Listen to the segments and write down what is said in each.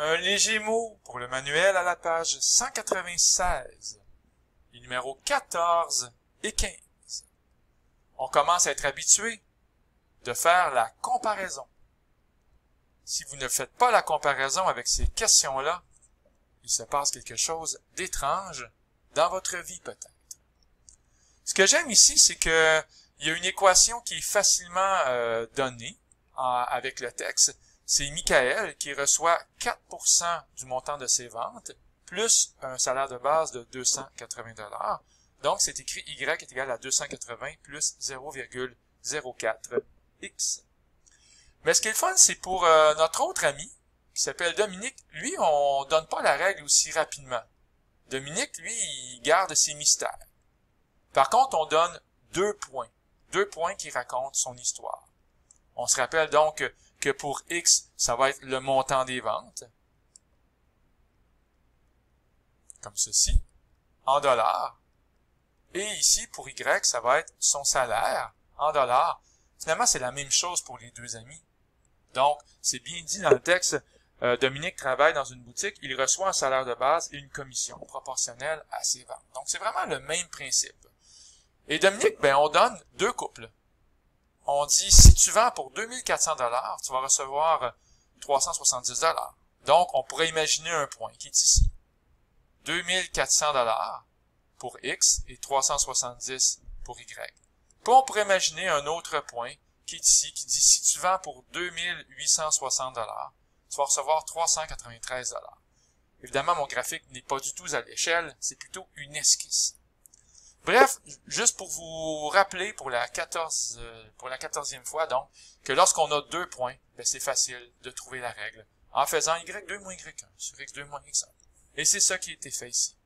Un léger mot pour le manuel à la page 196, les numéros 14 et 15. On commence à être habitué de faire la comparaison. Si vous ne faites pas la comparaison avec ces questions-là, il se passe quelque chose d'étrange dans votre vie peut-être. Ce que j'aime ici, c'est que il y a une équation qui est facilement donnée avec le texte. C'est Michael qui reçoit 4% du montant de ses ventes, plus un salaire de base de 280 $. Donc, c'est écrit Y est égal à 280 plus 0,04x. Mais ce qui est le fun, c'est pour notre autre ami, qui s'appelle Dominique, lui, on donne pas la règle aussi rapidement. Dominique, lui, il garde ses mystères. Par contre, on donne 2 points. 2 points qui racontent son histoire. On se rappelle donc que pour X, ça va être le montant des ventes. Comme ceci. En dollars. Et ici, pour Y, ça va être son salaire en dollars. Finalement, c'est la même chose pour les deux amis. Donc, c'est bien dit dans le texte, Dominique travaille dans une boutique, il reçoit un salaire de base et une commission proportionnelle à ses ventes. Donc, c'est vraiment le même principe. Et Dominique, on donne 2 couples. On dit, si tu vends pour 2400 $, tu vas recevoir 370 $. Donc, on pourrait imaginer un point qui est ici. 2400 $ pour X et 370 pour Y. Puis on pourrait imaginer un autre point qui est ici, qui dit, si tu vends pour 2860 $, tu vas recevoir 393 $. Évidemment, mon graphique n'est pas du tout à l'échelle, c'est plutôt une esquisse. Bref, juste pour vous rappeler pour la 14e fois, donc, que lorsqu'on a 2 points, c'est facile de trouver la règle en faisant Y2 moins Y1 sur X2 moins X1. Et c'est ça qui a été fait ici.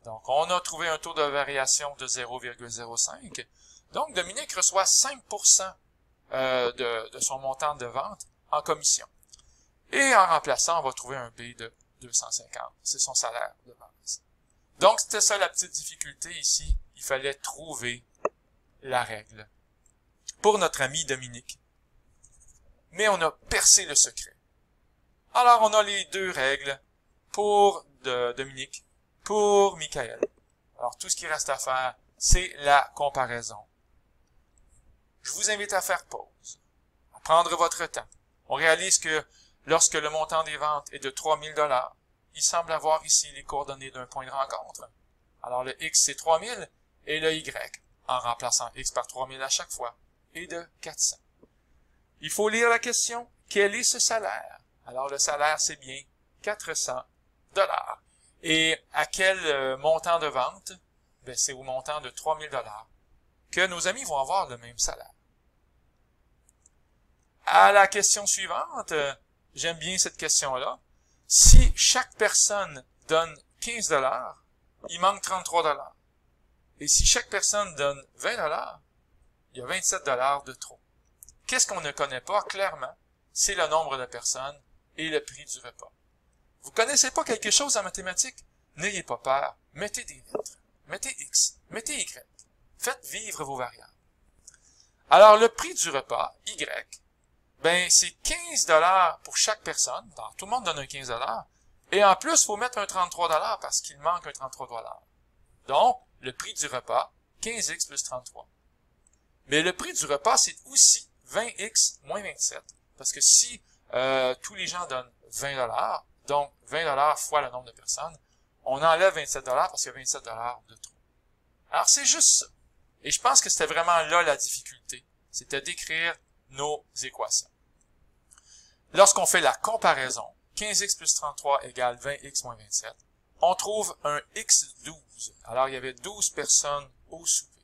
Donc, on a trouvé un taux de variation de 0,05. Donc, Dominique reçoit 5% de son montant de vente en commission. Et en remplaçant, on va trouver un B de 250. C'est son salaire de base. Donc, c'était ça la petite difficulté ici. Il fallait trouver la règle pour notre ami Dominique. Mais on a percé le secret. Alors, on a les 2 règles pour Dominique, pour Michael. Alors, tout ce qui reste à faire, c'est la comparaison. Je vous invite à faire pause, à prendre votre temps. On réalise que lorsque le montant des ventes est de 3000 $, il semble avoir ici les coordonnées d'un point de rencontre. Alors, le X, c'est 3000, et le Y, en remplaçant X par 3000 à chaque fois, est de 400. Il faut lire la question. Quel est ce salaire? Alors, le salaire, c'est bien 400 $. Et à quel montant de vente? C'est au montant de 3000 $ que nos amis vont avoir le même salaire. À la question suivante, j'aime bien cette question-là. Si chaque personne donne 15 $, il manque 33 $. Et si chaque personne donne 20 $, il y a 27 $ de trop. Qu'est-ce qu'on ne connaît pas clairement? C'est le nombre de personnes et le prix du repas. Vous connaissez pas quelque chose en mathématiques? N'ayez pas peur. Mettez des lettres. Mettez X. Mettez Y. Faites vivre vos variables. Alors, le prix du repas, Y, c'est 15 $ pour chaque personne. Alors, tout le monde donne un 15 $. Et en plus, il faut mettre un 33 $ parce qu'il manque un 33 $. Donc, le prix du repas, 15X plus 33. Mais le prix du repas, c'est aussi 20X moins 27. Parce que si tous les gens donnent 20 $, donc 20 $ fois le nombre de personnes, on enlève 27 $ parce qu'il y a 27 $ de trop. Alors, c'est juste ça. Et je pense que c'était vraiment là la difficulté. C'était d'écrire nos équations. Lorsqu'on fait la comparaison, 15X plus 33 égale 20X moins 27, on trouve un X12. Alors, il y avait 12 personnes au souper.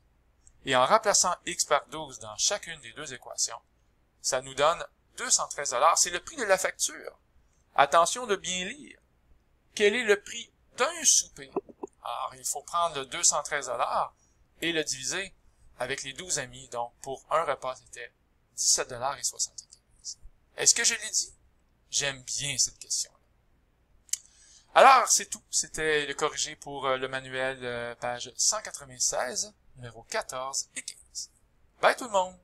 Et en remplaçant X par 12 dans chacune des 2 équations, ça nous donne 213 $. C'est le prix de la facture. Attention de bien lire. Quel est le prix d'un souper? Alors, il faut prendre le 213 $ et le diviser avec les 12 amis. Donc, pour un repas, c'était 17,75 $. Est-ce que je l'ai dit? J'aime bien cette question-là. Alors, c'est tout. C'était le corrigé pour le manuel, page 196, numéro 14 et 15. Bye tout le monde!